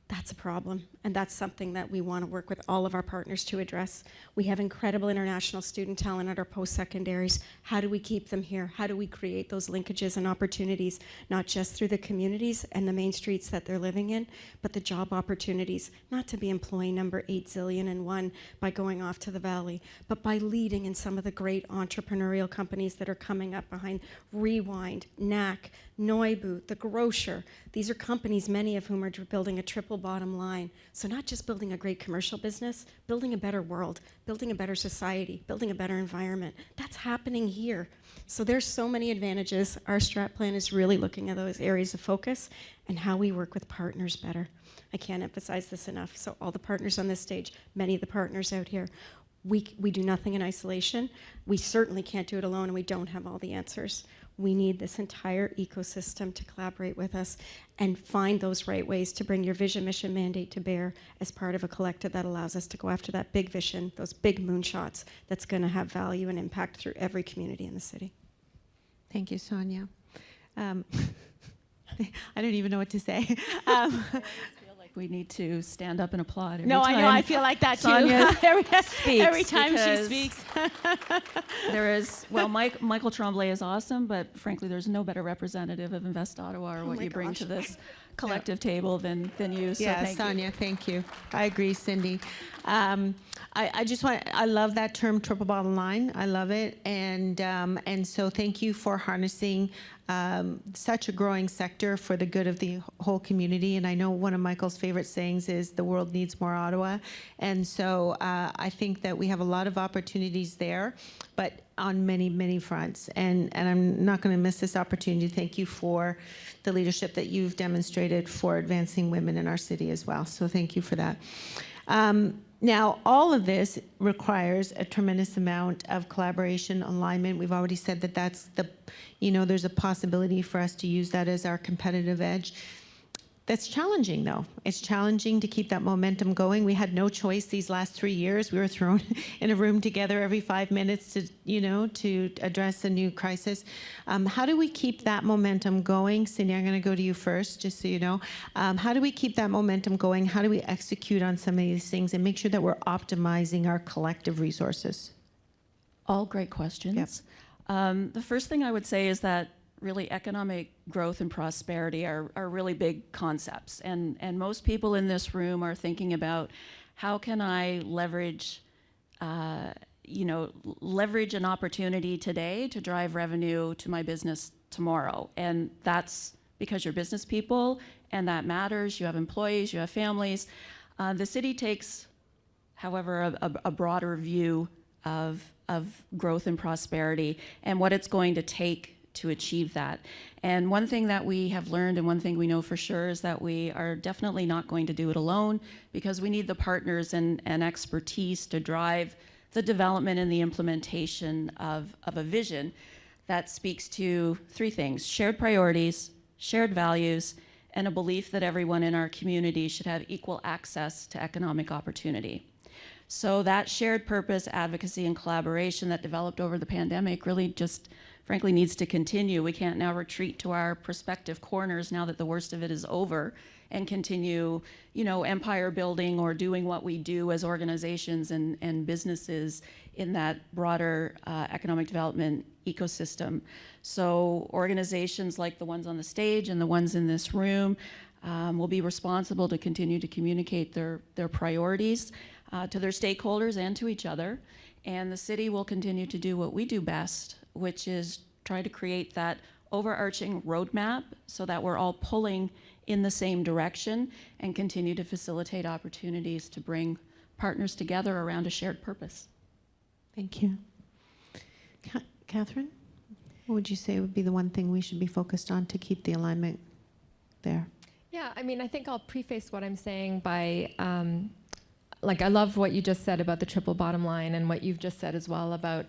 That's a problem, and that's something that we want to work with all of our partners to address. We have incredible international student talent at our post-secondaries. How do we keep them here? How do we create those linkages and opportunities, not just through the communities and the main streets that they're living in, but the job opportunities, not to be employee number 8 zillion and one by going off to the valley, but by leading in some of the great entrepreneurial companies that are coming up behind Rewind, NAC, Noibu, The Grocer. These are companies, many of whom are building a triple bottom line. So not just building a great commercial business, building a better world, building a better society, building a better environment. That's happening here. So there's so many advantages. Our strat plan is really looking at those areas of focus and how we work with partners better. I can't emphasize this enough. So all the partners on this stage, many of the partners out here, we do nothing in isolation. We certainly can't do it alone, and we don't have all the answers. We need this entire ecosystem to collaborate with us and find those right ways to bring your vision, mission, mandate to bear as part of a collective that allows us to go after that big vision, those big moonshots that's going to have value and impact through every community in the city. Thank you, Sonia. I don't even know what to say. We need to stand up and applaud every No, time. I know. I feel like that too. Sonia speaks Every time she because speaks. There is, well, Michael Tremblay is awesome, but frankly, there's no better representative of Invest Ottawa or what you bring to this collective table than you. So Yeah, thank Sonia, you. thank you. I agree, Cindy. I just want, I love that term, triple bottom line. I love it. And so thank you for harnessing such a growing sector for the good of the whole community. And I know one of Michael's favorite sayings is the world needs more Ottawa. And so I think that we have a lot of opportunities there, but on many, many fronts. And I'm not going to miss this opportunity to thank you for the leadership that you've demonstrated for advancing women in our city as well. So thank you for that. Now, all of this requires a tremendous amount of collaboration, alignment. We've already said that that's the, there's a possibility for us to use that as our competitive edge. That's challenging, though. It's challenging to keep that momentum going. We had no choice these last 3 years. We were thrown in a room together every 5 minutes to address a new crisis. How do we keep that momentum going? Cindy, I'm going to go to you first, just so you know. How do we keep that momentum going? How do we execute on some of these things and make sure that we're optimizing our collective resources? All great questions. Yep. The first thing I would say is that really economic growth and prosperity are really big concepts. And most people in this room are thinking about how can I leverage, leverage an opportunity today to drive revenue to my business tomorrow. And that's because you're business people and that matters. You have employees, you have families. The city takes, however, a broader view of of growth and prosperity and what it's going to take to achieve that. And one thing that we have learned and one thing we know for sure is that we are definitely not going to do it alone, because we need the partners and expertise to drive the development and the implementation of a vision that speaks to three things: shared priorities, shared values, and a belief that everyone in our community should have equal access to economic opportunity. So that shared purpose, advocacy, and collaboration that developed over the pandemic really just frankly needs to continue. We can't now retreat to our prospective corners now that the worst of it is over and continue, empire building or doing what we do as organizations and businesses in that broader economic development ecosystem. So organizations like the ones on the stage and the ones in this room will be responsible to continue to communicate their priorities to their stakeholders and to each other. And the city will continue to do what we do best, which is try to create that overarching roadmap so that we're all pulling in the same direction and continue to facilitate opportunities to bring partners together around a shared purpose. Thank you. Catherine, what would you say would be the one thing we should be focused on to keep the alignment there? Yeah, I mean, I think I'll preface what I'm saying by, I love what you just said about the triple bottom line and what you've just said as well about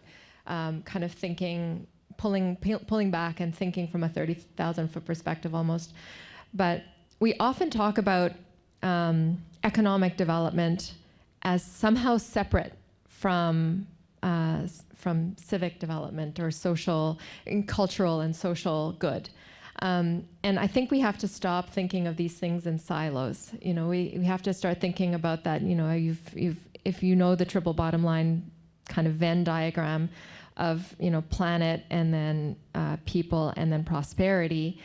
kind of thinking, pulling back and thinking from a 30,000-foot perspective almost. But we often talk about economic development as somehow separate from civic development or social, and cultural and social good. And I think we have to stop thinking of these things in silos. We have to start thinking about that. If you know the triple bottom line kind of Venn diagram of planet and then people and then prosperity,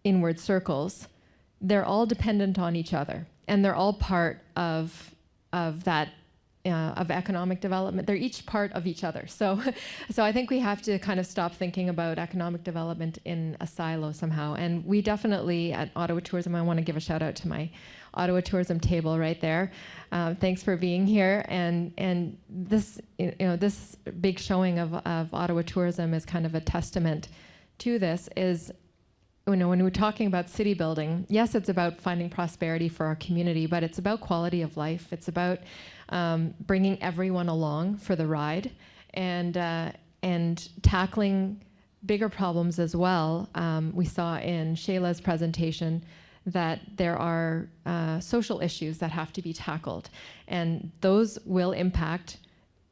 inward circles, they're all dependent on each other, and they're all part of that. Of economic development. They're each part of each other. So I think we have to kind of stop thinking about economic development in a silo somehow. And we definitely at Ottawa Tourism, I want to give a shout out to my Ottawa Tourism table right there. Thanks for being here. And this, this big showing of Ottawa Tourism is kind of a testament to this. Is when we're talking about city building, yes, it's about finding prosperity for our community, but it's about quality of life. It's about bringing everyone along for the ride, and tackling bigger problems as well. We saw in Shayla's presentation that there are social issues that have to be tackled, and those will impact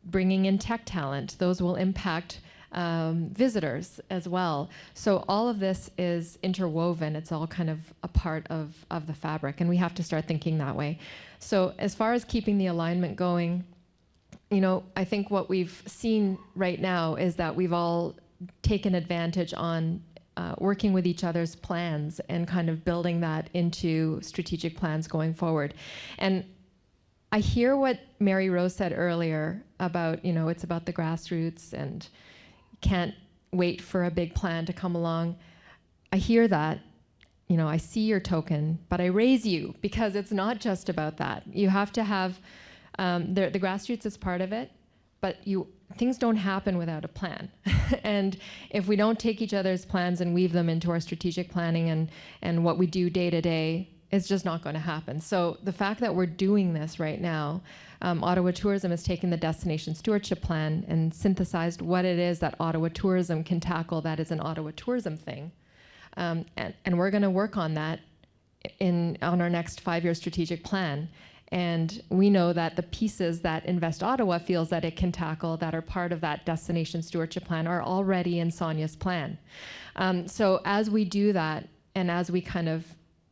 bringing in tech talent. Those will impact visitors as well. So all of this is interwoven. It's all kind of a part of the fabric, and we have to start thinking that way. So as far as keeping the alignment going, I think what we've seen right now is that we've all taken advantage on working with each other's plans and kind of building that into strategic plans going forward. And I hear what Mary Rose said earlier about, it's about the grassroots and can't wait for a big plan to come along. I hear that. I see your token, but I raise you because it's not just about that. You have to have, the grassroots is part of it, but things don't happen without a plan. And if we don't take each other's plans and weave them into our strategic planning and what we do day to day, it's just not going to happen. So the fact that we're doing this right now, Ottawa Tourism has taken the Destination Stewardship Plan and synthesized what it is that Ottawa Tourism can tackle that is an Ottawa Tourism thing. And we're going to work on that on our next 5-year strategic plan. And we know that the pieces that Invest Ottawa feels that it can tackle that are part of that Destination Stewardship Plan are already in Sonia's plan. So as we do that, and as we kind of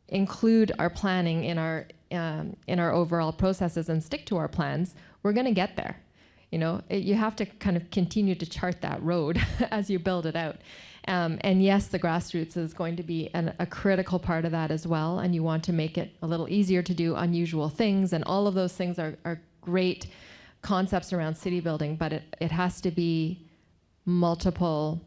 include our planning in our overall processes and stick to our plans, we're going to get there. You have to kind of continue to chart that road as you build it out. And yes, the grassroots is going to be a critical part of that as well. And you want to make it a little easier to do unusual things. And all of those things are great concepts around city building, but it has to be multiple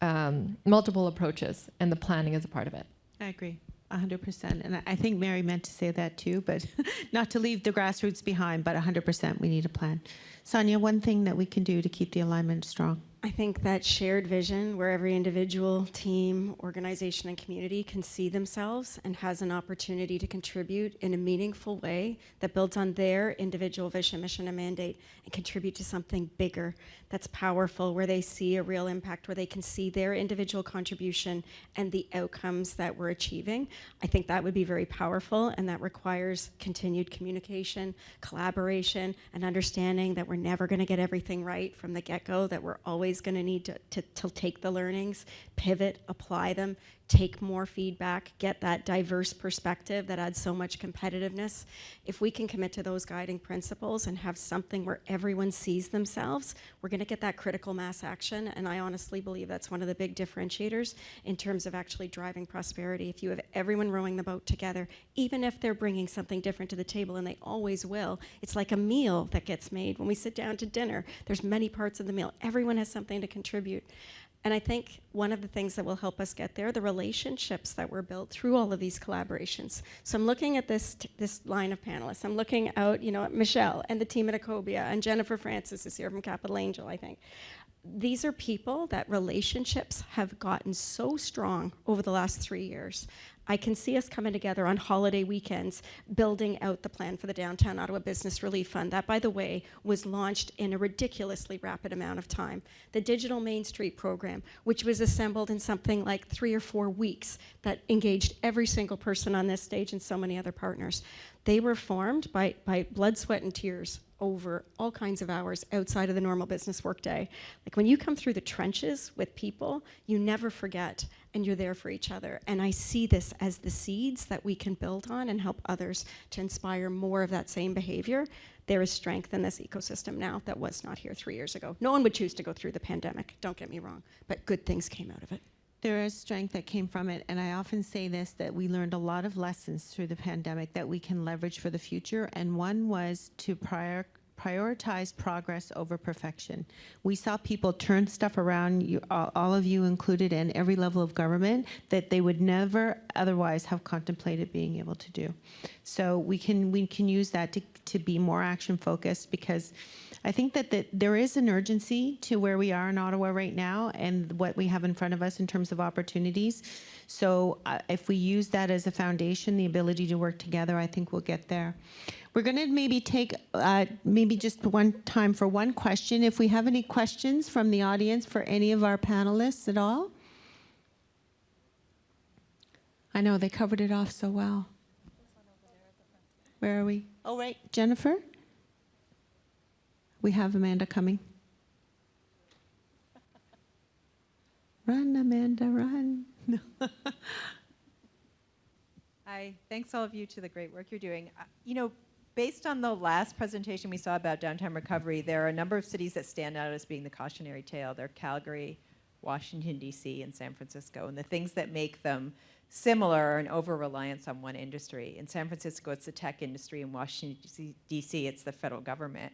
approaches, and the planning is a part of it. I agree. 100%. And I think Mary meant to say that too, but not to leave the grassroots behind, but 100% we need a plan. Sonia, one thing that we can do to keep the alignment strong? I think that shared vision where every individual, team, organization, and community can see themselves and has an opportunity to contribute in a meaningful way that builds on their individual vision, mission, and mandate and contribute to something bigger that's powerful, where they see a real impact, where they can see their individual contribution and the outcomes that we're achieving. I think that would be very powerful, and that requires continued communication, collaboration, and understanding that we're never going to get everything right from the get-go, that we're always going to need to take the learnings, pivot, apply them, take more feedback, get that diverse perspective that adds so much competitiveness. If we can commit to those guiding principles and have something where everyone sees themselves, we're going to get that critical mass action. And I honestly believe that's one of the big differentiators in terms of actually driving prosperity. If you have everyone rowing the boat together, even if they're bringing something different to the table, and they always will, it's like a meal that gets made. When we sit down to dinner, there's many parts of the meal. Everyone has something to contribute. And I think one of the things that will help us get there, the relationships that were built through all of these collaborations. So I'm looking at this line of panelists. I'm looking out, at Michelle and the team at Ecobia, and Jennifer Francis is here from Capital Angel, I think. These are people that relationships have gotten so strong over the last 3 years. I can see us coming together on holiday weekends, building out the plan for the Downtown Ottawa Business Relief Fund. That, by the way, was launched in a ridiculously rapid amount of time. The Digital Main Street program, which was assembled in something like 3 or 4 weeks, that engaged every single person on this stage and so many other partners. They were formed by blood, sweat, and tears over all kinds of hours outside of the normal business workday. Like, when you come through the trenches with people, you never forget, and you're there for each other. And I see this as the seeds that we can build on and help others to inspire more of that same behavior. There is strength in this ecosystem now that was not here 3 years ago. No one would choose to go through the pandemic, don't get me wrong, but good things came out of it. There is strength that came from it, and I often say this, that we learned a lot of lessons through the pandemic that we can leverage for the future, and one was to prioritize progress over perfection. We saw people turn stuff around, all of you included, and every level of government, that they would never otherwise have contemplated being able to do. So we can use that to be more action focused, because I think that there is an urgency to where we are in Ottawa right now and what we have in front of us in terms of opportunities. So if we use that as a foundation, the ability to work together, I think we'll get there. We're going to maybe take just one time for one question. If we have any questions from the audience for any of our panelists at all. I know they covered it off so well. Where are we? Oh, right. Jennifer? We have Amanda coming. Run, Amanda, run. Hi, thanks all of you to the great work you're doing. Based on the last presentation we saw about downtown recovery, there are a number of cities that stand out as being the cautionary tale. They're Calgary, Washington, D.C., and San Francisco. And the things that make them similar are an over-reliance on one industry. In San Francisco, it's the tech industry. In Washington, D.C., it's the federal government.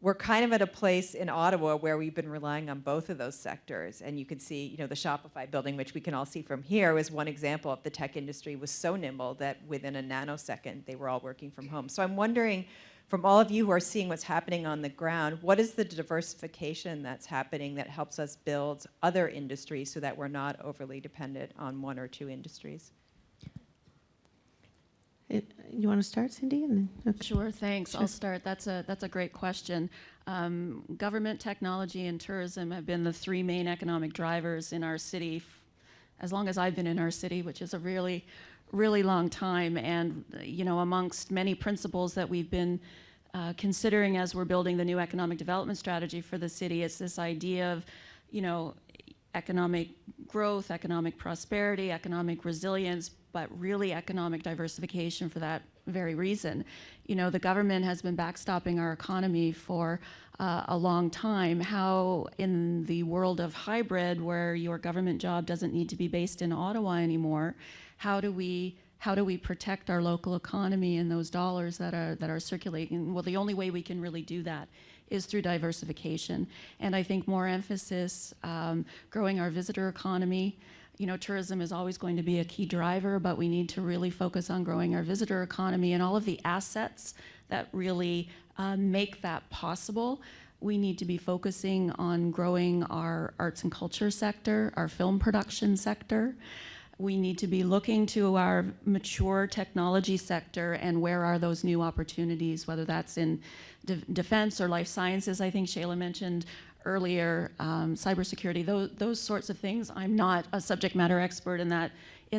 We're kind of at a place in Ottawa where we've been relying on both of those sectors. And you can see, the Shopify building, which we can all see from here, was one example of the tech industry was so nimble that within a nanosecond, they were all working from home. So I'm wondering, from all of you who are seeing what's happening on the ground, what is the diversification that's happening that helps us build other industries so that we're not overly dependent on one or two industries? You want to start, Cindy? And then, okay. Sure, thanks. Sure. I'll start. That's a great question. Government, technology, and tourism have been the three main economic drivers in our city as long as I've been in our city, which is a really, really long time. And amongst many principles that we've been considering as we're building the new economic development strategy for the city, it's this idea of, economic growth, economic prosperity, economic resilience, but really economic diversification for that very reason. The government has been backstopping our economy for a long time. How in the world of hybrid, where your government job doesn't need to be based in Ottawa anymore, how do we protect our local economy and those dollars that are circulating? Well, the only way we can really do that is through diversification. And I think more emphasis, growing our visitor economy, You know, tourism is always going to be a key driver, but we need to really focus on growing our visitor economy and all of the assets that really make that possible. We need to be focusing on growing our arts and culture sector, our film production sector. We need to be looking to our mature technology sector and where are those new opportunities, whether that's in defense or life sciences. I think Shayla mentioned earlier, cybersecurity, those sorts of things. I'm not a subject matter expert in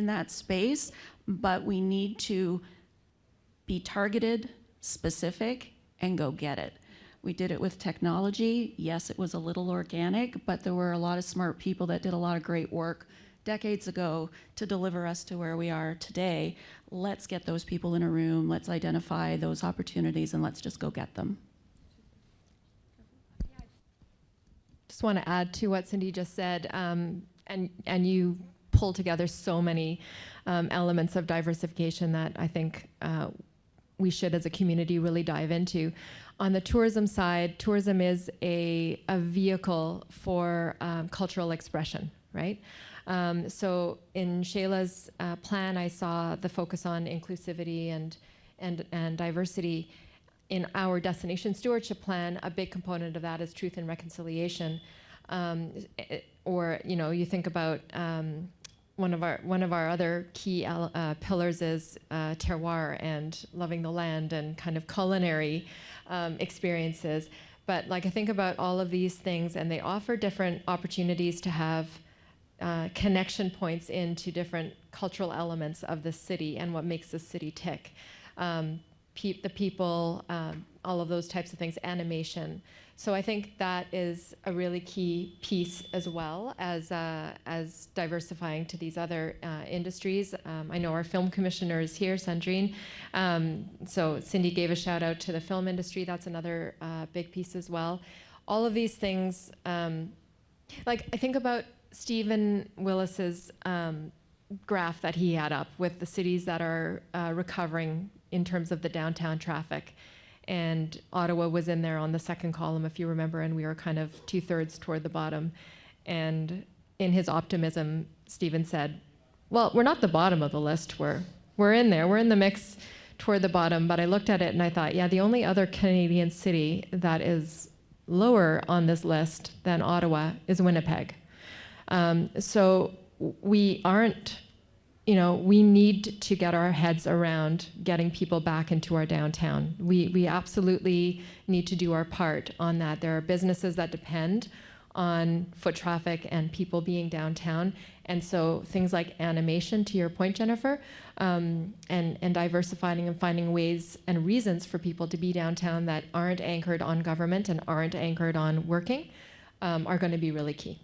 that space, but we need to be targeted, specific, and go get it. We did it with technology. Yes, it was a little organic, but there were a lot of smart people that did a lot of great work decades ago to deliver us to where we are today. Let's get those people in a room, let's identify those opportunities, and let's just go get them. Just want to add to what Cindy just said, and you pull together so many elements of diversification that I think we should as a community really dive into. On the tourism side, tourism is a vehicle for cultural expression, right? So in Shayla's plan, I saw the focus on inclusivity and diversity. In our destination stewardship plan, a big component of that is truth and reconciliation. Or you think about one of our other key pillars is terroir and loving the land and kind of culinary experiences. But like I think about all of these things, and they offer different opportunities to have connection points into different cultural elements of the city and what makes the city tick. The people, all of those types of things, animation. So I think that is a really key piece as well as diversifying to these other industries. I know our film commissioner is here, Sandrine. So Cindy gave a shout out to the film industry. That's another big piece as well. All of these things, like I think about Stephen Willis's graph that he had up with the cities that are recovering in terms of the downtown traffic. And Ottawa was in there on the second column, if you remember, and we were kind of 2/3 toward the bottom. And in his optimism, Stephen said, well, we're not the bottom of the list. We're in there. We're in the mix toward the bottom. But I looked at it and I thought, yeah, the only other Canadian city that is lower on this list than Ottawa is Winnipeg. So we aren't, we need to get our heads around getting people back into our downtown. We absolutely need to do our part on that. There are businesses that depend on foot traffic and people being downtown. And so things like animation, to your point, Jennifer, and diversifying and finding ways and reasons for people to be downtown that aren't anchored on government and aren't anchored on working are going to be really key.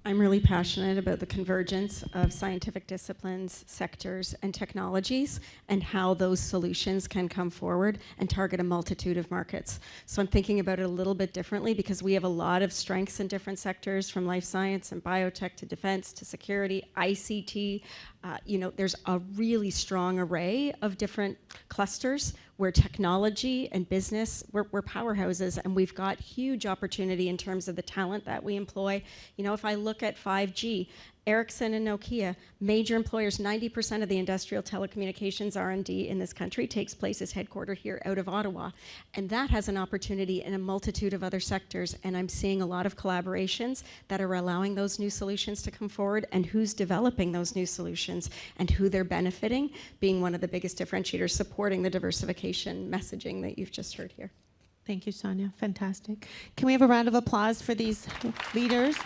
I'm really passionate about the convergence of scientific disciplines, sectors, and technologies, and how those solutions can come forward and target a multitude of markets. So I'm thinking about it a little bit differently because we have a lot of strengths in different sectors, from life science and biotech to defense to security, ICT. There's a really strong array of different clusters where technology and business, we're powerhouses, and we've got huge opportunity in terms of the talent that we employ. If I look at 5G, Ericsson and Nokia, major employers, 90% of the industrial telecommunications R&D in this country takes place as headquartered here out of Ottawa. And that has an opportunity in a multitude of other sectors. And I'm seeing a lot of collaborations that are allowing those new solutions to come forward, and who's developing those new solutions and who they're benefiting, being one of the biggest differentiators, supporting the diversification messaging that you've just heard here. Thank you, Sonia. Fantastic. Can we have a round of applause for these leaders?